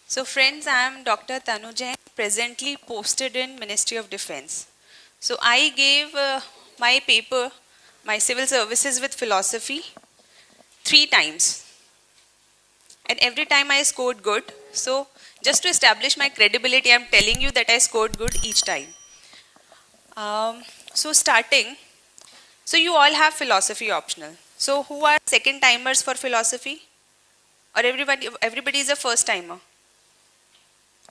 So friends, I am Dr. Tanu Jain, presently posted in Ministry of Defence. So I gave my paper, my civil services with philosophy 3 times. And every time I scored good. So just to establish my credibility, I am telling you that I scored good each time. So starting, so you all have philosophy optional. So who are second timers for philosophy? Or everybody is a first timer?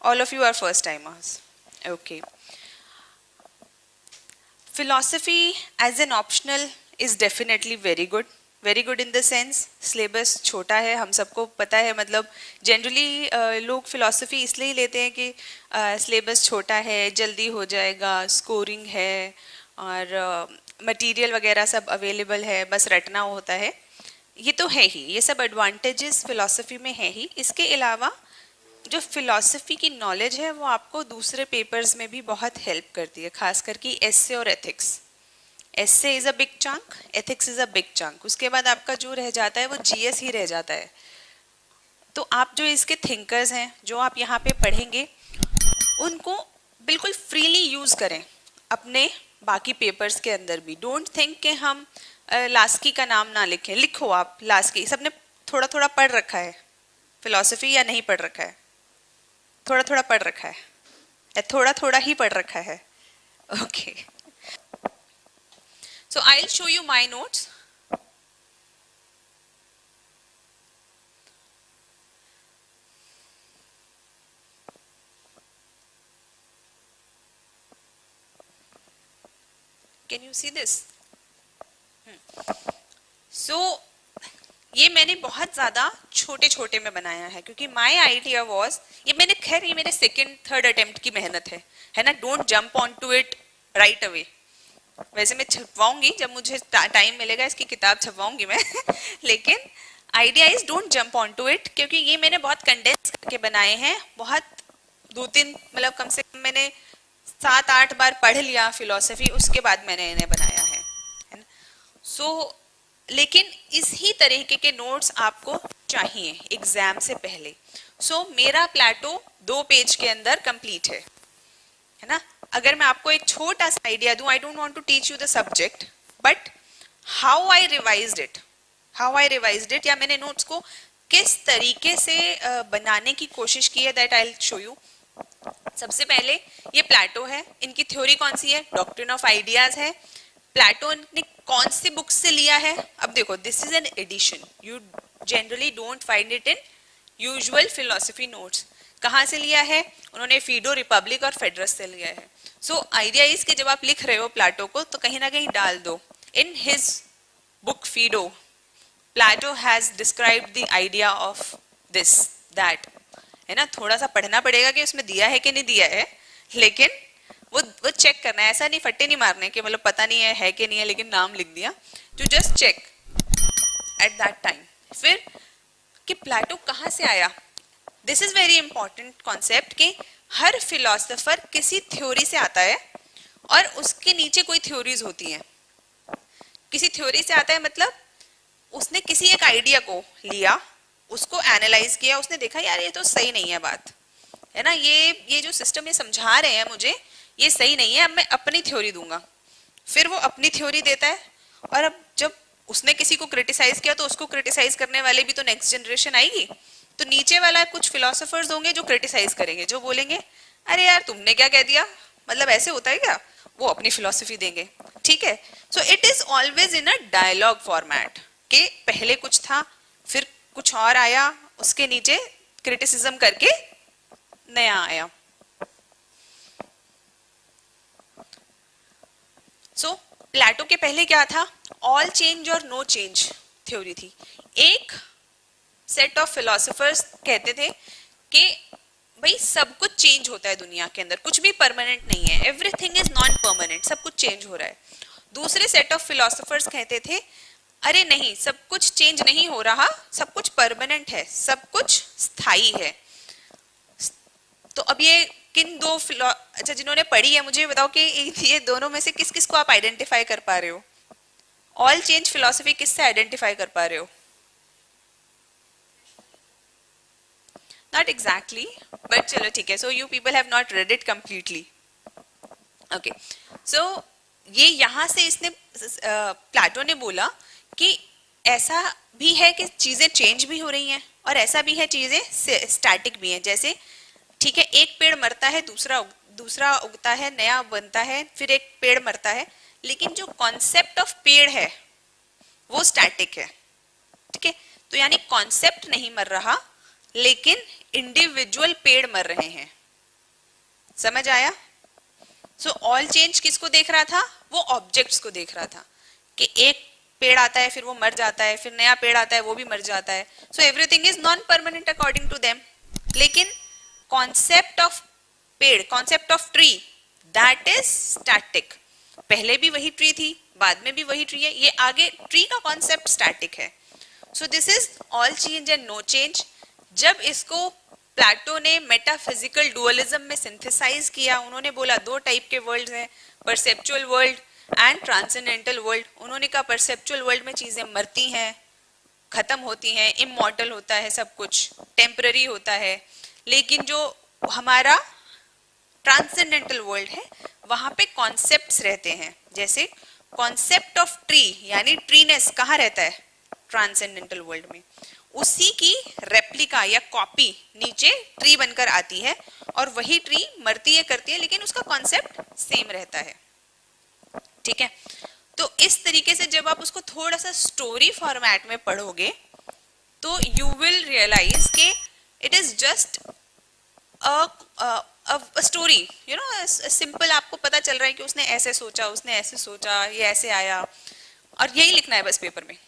All of you are first timers. Okay. Philosophy as an optional is definitely very good. Very good in the sense syllabus छोटा है, हम सबको पता है. मतलब generally लोग philosophy इसलिए लेते हैं कि सिलेबस छोटा है, जल्दी हो जाएगा, स्कोरिंग है और मटेरियल वगैरह सब अवेलेबल है, बस रटना होता है. ये तो है ही, ये सब एडवांटेजेस फिलॉसफी में है ही. इसके अलावा जो फिलॉसफी की नॉलेज है वो आपको दूसरे पेपर्स में भी बहुत हेल्प करती है, खास करके एस्से और ethics. Essay is a big chunk, ethics is a big chunk. उसके बाद आपका जो रह जाता है वो जीएस ही रह जाता है. तो आप जो इसके थिंकर्स हैं, जो आप यहाँ पे पढ़ेंगे, उनको बिल्कुल फ्रीली यूज करें अपने बाकी पेपर्स के अंदर भी. डोंट थिंक कि हम लास्की का नाम ना लिखें. लिखो आप लास्की. सबने थोड़ा थोड़ा पढ़ रखा है फिलॉसफी या नहीं पढ़ रखा है? थोड़ा थोड़ा पढ़ रखा है या थोड़ा थोड़ा ही पढ़ रखा है? Okay. So I'll show you my notes. Can you see this? So ये मैंने बहुत ज़्यादा छोटे छोटे में बनाया है क्योंकि माई आइडिया वॉज, ये मैंने खैर ये मेरे सेकेंड थर्ड अटेम्प्ट की मेहनत है ना. Don't jump on to it right away. वैसे मैं छपवाऊंगी जब मुझे टाइम मिलेगा, इसकी किताब छपवाऊंगी मैं लेकिन idea is don't jump on to it, क्योंकि ये मैंने बहुत कंडेंस करके बनाए हैं. बहुत 2-3 मतलब कम से कम मैंने 7-8 बार पढ़ लिया फिलॉसफी, उसके बाद मैंने इन्हें बनाया है ना. सो लेकिन इसी तरीके के नोट्स आपको चाहिए एग्जाम से पहले. सो मेरा प्लेटो 2 पेज के अंदर कंप्लीट है ना. अगर मैं आपको एक छोटा सा आइडिया दूं, I don't want to teach you the subject, but how I revised it, या मैंने नोट्स को किस तरीके से बनाने की कोशिश की है, that I will show you. सबसे पहले ये प्लेटो है. इनकी थ्योरी कौन सी है? डॉक्ट्रिन ऑफ आइडियाज है. प्लेटो ने कौन सी बुक से लिया है? अब देखो, this is an addition, you generally don't find it in usual philosophy notes. कहाँ से लिया है? उन्होंने फीडो, रिपब्लिक और फेडरस से लिया है. सो आइडिया इज कि जब आप लिख रहे हो प्लेटो को तो कहीं ना कहीं डाल दो. In his book Phaedo, Plato has described the idea of this that, है ना. थोड़ा सा पढ़ना पड़ेगा कि उसमें दिया है कि नहीं दिया है, लेकिन वो चेक करना है. ऐसा नहीं फट्टे नहीं मारने कि मतलब पता नहीं है कि नहीं है लेकिन नाम लिख दिया. To just check at that time. फिर कि प्लेटो कहाँ से आया. This is very important concept कि हर फिलोसोफर किसी थ्योरी से आता है और उसके नीचे कोई थ्योरीज होती हैं. किसी थ्योरी से आता है मतलब उसने किसी एक आइडिया को लिया, उसको एनालाइज किया, उसने देखा यार ये तो सही नहीं है बात, है ना. ये जो सिस्टम ये समझा रहे हैं मुझे ये सही नहीं है, अब मैं अपनी थ्योरी दूंगा. फिर वो अपनी थ्योरी देता है और अब जब उसने किसी को क्रिटिसाइज किया तो उसको क्रिटिसाइज करने वाले भी तो नेक्स्ट जनरेशन आएगी. तो नीचे वाला कुछ फिलोसोफर्स होंगे जो क्रिटिसाइज करेंगे, जो बोलेंगे अरे यार तुमने क्या कह दिया, मतलब ऐसे होता है क्या. वो अपनी फिलोसफी देंगे. ठीक है. So it is always in a dialogue format के पहले कुछ था, फिर कुछ और आया, उसके नीचे क्रिटिसिज्म करके नया आया. सो प्लेटो के पहले क्या था? ऑल चेंज और नो चेंज थ्योरी थी. एक सेट ऑफ फिलोसोफर्स कहते थे कि भाई सब कुछ चेंज होता है दुनिया के अंदर, कुछ भी परमानेंट नहीं है, एवरीथिंग इज नॉन परमानेंट, सब कुछ चेंज हो रहा है. दूसरे सेट ऑफ फिलोसोफर्स कहते थे अरे नहीं, सब कुछ चेंज नहीं हो रहा, सब कुछ परमानेंट है, सब कुछ स्थायी है. तो अब ये किन दो अच्छा जिन्होंने पढ़ी है मुझे बताओ कि ये दोनों में से किस किस को आप आइडेंटिफाई कर पा रहे हो? ऑल चेंज फिलोसफी किससे आइडेंटिफाई कर पा रहे हो? नॉट एग्जैक्टली, बट चलो ठीक है. So you people have not read it completely. Okay, so ये यहाँ से इसने प्लेटो ने बोला कि ऐसा भी है कि चीजें चेंज भी हो रही हैं और ऐसा भी है चीजें स्टैटिक भी हैं. जैसे ठीक है, एक पेड़ मरता है, दूसरा उगता है, नया बनता है, फिर एक पेड़ मरता है, लेकिन जो कॉन्सेप्ट ऑफ पेड़ है वो स्टैटिक है. ठीक है, तो यानी कॉन्सेप्ट नहीं मर रहा, लेकिन इंडिविजुअल पेड़ मर रहे हैं. समझ आया? सो ऑल चेंज किसको देख रहा था? वो ऑब्जेक्ट्स को देख रहा था कि एक पेड़ आता है, फिर वो मर जाता है, फिर नया पेड़ आता है, वो भी मर जाता है. So everything is non permanent according to them. लेकिन कॉन्सेप्ट ऑफ पेड़, concept of tree, that is static. पहले भी वही ट्री थी, बाद में भी वही ट्री है, ये आगे ट्री का कॉन्सेप्ट स्टैटिक है. So this is all change and no change. जब इसको प्लेटो ने मेटाफिजिकल डुअलिज्म में सिंथेसाइज किया, उन्होंने बोला दो टाइप के वर्ल्ड हैं, perceptual world and transcendental world. उन्होंने कहा परसेप्चुअल वर्ल्ड में चीजें मरती हैं, खत्म होती हैं, इमॉर्टल होता है सब कुछ, टेम्पररी होता है. लेकिन जो हमारा ट्रांसेंडेंटल वर्ल्ड है वहां पे कॉन्सेप्ट्स रहते हैं. जैसे कॉन्सेप्ट ऑफ ट्री यानी ट्रीनेस कहाँ रहता है? ट्रांसेंडेंटल वर्ल्ड में. उसी की रेप्लिका या कॉपी नीचे ट्री बनकर आती है और वही ट्री मरती है, करती है, लेकिन उसका कॉन्सेप्ट सेम रहता है. ठीक है, तो इस तरीके से जब आप उसको थोड़ा सा स्टोरी फॉर्मेट में पढ़ोगे तो यू विल रियलाइज के it is just a story, you know, simple. आपको पता चल रहा है कि उसने ऐसे सोचा, उसने ऐसे सोचा, ये ऐसे आया, और यही लिखना है बस पेपर में,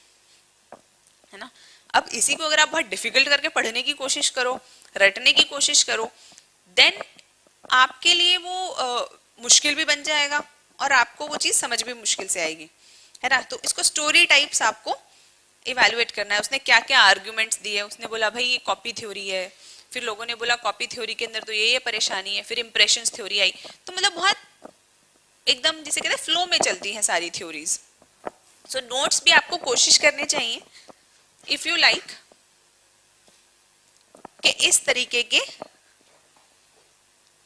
है ना. अब इसी को अगर आप बहुत डिफिकल्ट करके पढ़ने की कोशिश करो, रटने की कोशिश करो, देन आपके लिए वो मुश्किल भी बन जाएगा और आपको वो चीज समझ भी मुश्किल से आएगी, है ना. तो इसको स्टोरी टाइप्स आपको इवेलुएट करना है. उसने क्या क्या आर्ग्यूमेंट्स दिए. उसने बोला भाई ये कॉपी थ्योरी है, फिर लोगों ने बोला कॉपी थ्योरी के अंदर तो ये परेशानी है, फिर इंप्रेशंस थ्योरी आई. तो मतलब बहुत एकदम जिसे कहते हैं फ्लो में चलती हैं सारी थ्योरीज. सो नोट्स भी आपको कोशिश करने चाहिए इफ यू लाइक कि इस तरीके के,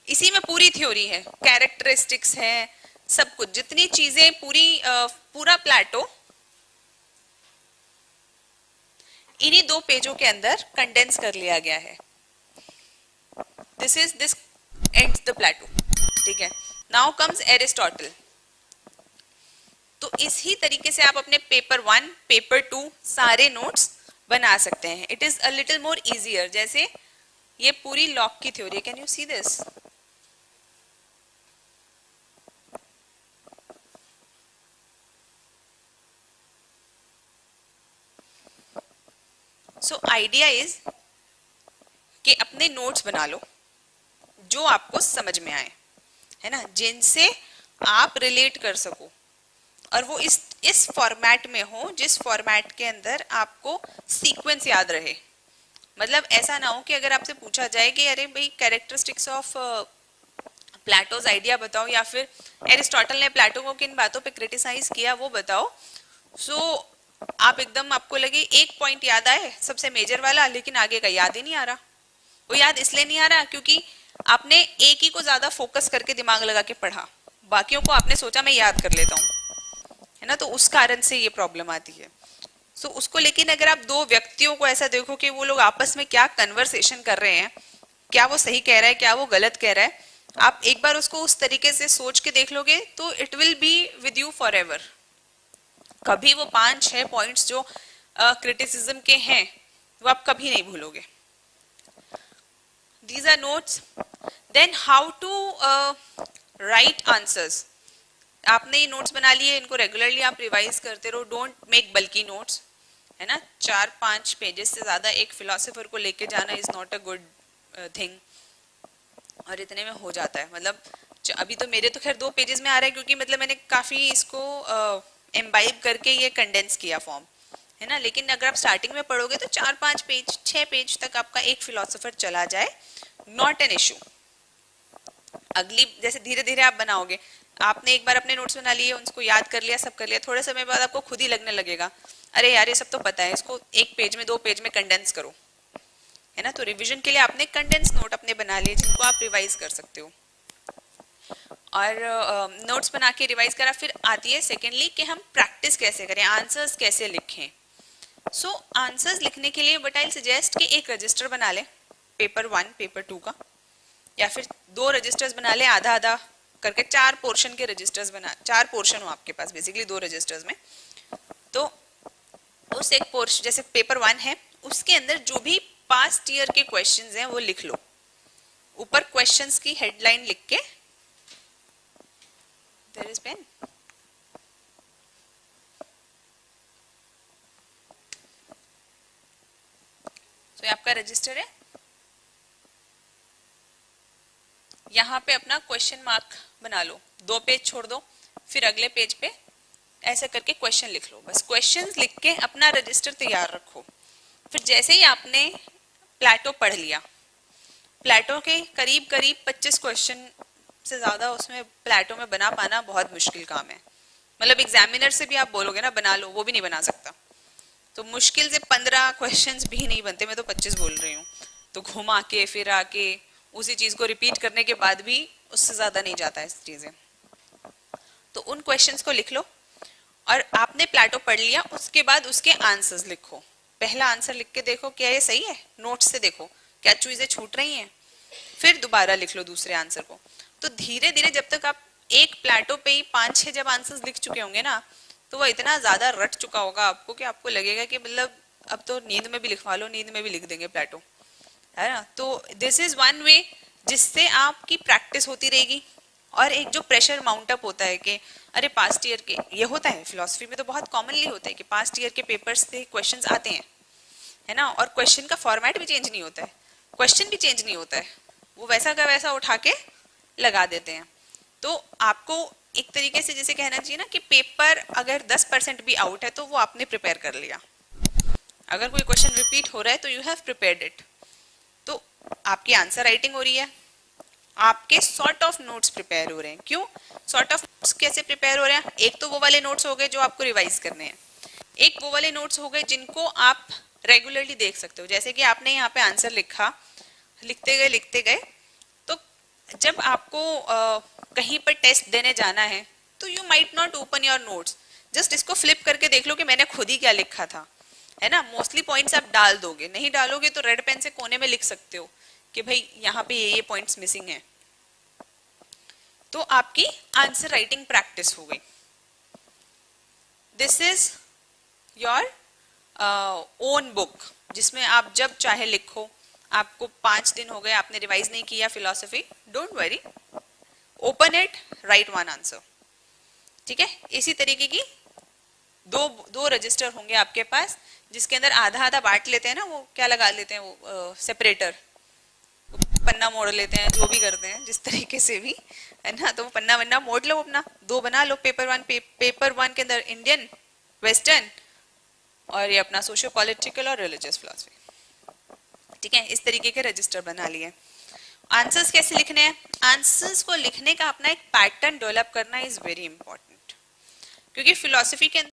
इसी में पूरी थ्योरी है, कैरेक्टरिस्टिक्स है, सब कुछ, जितनी चीजें पूरा प्लेटो इन्हीं 2 पेजों के अंदर कंडेंस कर लिया गया है. दिस एंड्स द प्लेटो. ठीक है, नाउ कम्स एरिस्टोटल. तो इसी तरीके से आप अपने पेपर 1, पेपर 2 सारे नोट्स बना सकते हैं. It is a little more easier. जैसे ये पूरी लॉक की theory, can you see this? So idea is कि अपने नोट्स बना लो जो आपको समझ में आए, है ना, जिनसे आप रिलेट कर सको, और वो इस फॉर्मेट में हो जिस फॉर्मेट के अंदर आपको सीक्वेंस याद रहे. मतलब ऐसा ना हो कि अगर आपसे पूछा जाए कि अरे भाई कैरेक्टरिस्टिक्स ऑफ प्लेटोज आइडिया बताओ, या फिर एरिस्टोटल ने प्लेटो को किन बातों पे क्रिटिसाइज किया वो बताओ. सो आप एकदम, आपको लगे एक पॉइंट याद आए सबसे मेजर वाला, लेकिन आगे का याद ही नहीं आ रहा. वो याद इसलिए नहीं आ रहा क्योंकि आपने एक ही को ज्यादा फोकस करके दिमाग लगा के पढ़ा, बाकियों को आपने सोचा मैं याद कर लेता हूँ, है ना. तो उस कारण से ये प्रॉब्लम आती है. सो उसको, लेकिन अगर आप 2 व्यक्तियों को ऐसा देखो कि वो लोग आपस में क्या कन्वर्सेशन कर रहे हैं, क्या वो सही कह रहा है, क्या वो गलत कह रहा है, आप एक बार उसको उस तरीके से सोच के देख लोगे तो it will be with you for ever. कभी वो 5-6 पॉइंट्स जो क्रिटिसिज्म के हैं वो आप कभी नहीं भूलोगे. These are notes. Then how to write answers. आपने ये नोट्स बना लिए, इनको रेगुलरली आप रिवाइज करते रहो. डोंट मेक बल्कि नोट्स, है ना. 4-5 पेजेस से ज्यादा एक फिलोसोफर को लेके जाना is not a good thing. और इतने में हो जाता है. मतलब अभी तो मेरे तो खैर 2 पेजेस में आ रहा है क्योंकि मतलब मैंने काफी इसको एम्बाइब करके ये कंडेंस किया फॉर्म, है ना. लेकिन अगर आप स्टार्टिंग में पढ़ोगे तो 4-5 पेज, 6 पेज तक आपका एक फिलोसोफर चला जाए, नॉट एन इशू. अगली जैसे धीरे धीरे आप बनाओगे, आपने एक बार अपने नोट्स बना लिए, उनको याद कर लिया, सब कर लिया, थोड़े समय बाद आपको खुद ही लगने लगेगा अरे यार ये सब तो पता है, इसको 1 पेज में 2 पेज में कंडेंस करो. है ना। तो रिवीजन के लिए आपने कंडेंस नोट अपने बना लिए जिनको आप रिवाइज कर सकते हो। और नोट्स बना के रिवाइज करा, फिर आती है सेकेंडली कि हम प्रैक्टिस कैसे करें, आंसर्स कैसे लिखें। सो आंसर्स लिखने के लिए बट आई सजेस्ट कि एक रजिस्टर बना लें, पेपर 1 पेपर 2 का, या फिर 2 रजिस्टर्स बना लें, आधा आधा करके 4 पोर्शन के रजिस्टर्स बना, 4 पोर्शन हो आपके पास बेसिकली 2 रजिस्टर्स में। तो उस एक पोर्शन, जैसे पेपर 1 है, उसके अंदर जो भी पास्ट ईयर के क्वेश्चंस हैं वो लिख लो। ऊपर क्वेश्चंस की हेडलाइन लिख के, देयर इज पेन, तो ये आपका रजिस्टर है, यहाँ पे अपना क्वेश्चन मार्क बना लो, 2 पेज छोड़ दो, फिर अगले पेज पे ऐसे करके क्वेश्चन लिख लो। बस क्वेश्चंस लिख के अपना रजिस्टर तैयार रखो। फिर जैसे ही आपने प्लेटो पढ़ लिया, प्लेटो के करीब करीब 25 क्वेश्चन से ज्यादा उसमें प्लेटो में बना पाना बहुत मुश्किल काम है। मतलब एग्जामिनर से भी आप बोलोगे ना बना लो, वो भी नहीं बना सकता। तो मुश्किल से 15 क्वेश्चंस भी नहीं बनते, मैं तो 25 बोल रही हूँ। तो घुमा के फिर आके उसी चीज को रिपीट करने के बाद भी उससे ज्यादा नहीं जाता है चीजें। तो उन क्वेश्चंस को लिख लो, और आपने प्लेटो पढ़ लिया, उसके बाद उसके आंसर्स लिखो। पहला आंसर लिख के देखो क्या ये सही है, नोट्स से देखो क्या चीजें छूट रही हैं, फिर दोबारा लिख लो दूसरे आंसर को। तो धीरे धीरे जब तक आप एक प्लेटो पे ही 5-6 जब आंसर्स लिख चुके होंगे ना, तो वो इतना ज्यादा रट चुका होगा आपको कि आपको लगेगा कि मतलब अब तो नींद में भी लिखवा लो, नींद में भी लिख देंगे प्लेटो, है ना। तो दिस इज वन वे जिससे आपकी प्रैक्टिस होती रहेगी। और एक जो प्रेशर माउंट अप होता है कि अरे पास्ट ईयर के, ये होता है फिलोसफी में तो बहुत कॉमनली होता है कि पास्ट ईयर के पेपर्स से क्वेश्चंस आते हैं, है ना। और क्वेश्चन का फॉर्मेट भी चेंज नहीं होता है, क्वेश्चन भी चेंज नहीं होता है, वो वैसा का वैसा उठा के लगा देते हैं। तो आपको एक तरीके से जैसे कहना चाहिए ना कि पेपर अगर 10% भी आउट है तो वो आपने प्रिपेयर कर लिया। अगर कोई क्वेश्चन रिपीट हो रहा है तो यू हैव प्रिपेयर्ड इट। तो आपकी आंसर राइटिंग हो रही है, आपके सॉर्ट ऑफ नोट्स प्रिपेयर हो रहे हैं। क्यों सॉर्ट ऑफ नोट्स कैसे प्रिपेयर हो रहे हैं? एक तो वो वाले नोट्स हो गए जो आपको रिवाइज करने हैं, एक वो वाले नोट्स हो गए जिनको आप रेगुलरली देख सकते हो। जैसे कि आपने यहाँ पे आंसर लिखा, लिखते गए, तो जब आपको कहीं पर टेस्ट देने जाना है तो you might not open your notes, just इसको फ्लिप करके देख लो कि मैंने खुद ही क्या लिखा था, है ना। मोस्टली पॉइंट्स आप डाल दोगे, नहीं डालोगे तो रेड पेन से कोने में लिख सकते हो कि भाई यहाँ पे ये पॉइंट्स मिसिंग है। तो आपकी आंसर राइटिंग प्रैक्टिस हो गई। This is your own book जिसमें आप जब चाहे लिखो। आपको 5 दिन हो गए आपने रिवाइज नहीं किया philosophy, don't worry, open it, right one answer, ठीक है। इसी तरीके की दो रजिस्टर होंगे आपके पास जिसके अंदर आधा आधा बांट लेते हैं ना, वो क्या लगा लेते हैं, वो सेपरेटर, पन्ना मोड़ लेते हैं, जो भी करते हैं जिस तरीके से भी, है ना। तो पन्ना वन्ना मोड़ लो, अपना 2 बना लो। पेपर वन के अंदर इंडियन, वेस्टर्न, और ये अपना सोशियो पॉलिटिकल और रिलीजियस फिलॉसफी, ठीक है। इस तरीके के रजिस्टर बना लिए। आंसर्स कैसे लिखने हैं? आंसर्स को लिखने का अपना एक पैटर्न डेवलप करना इज वेरी इंपॉर्टेंट, क्योंकि फिलॉसफी के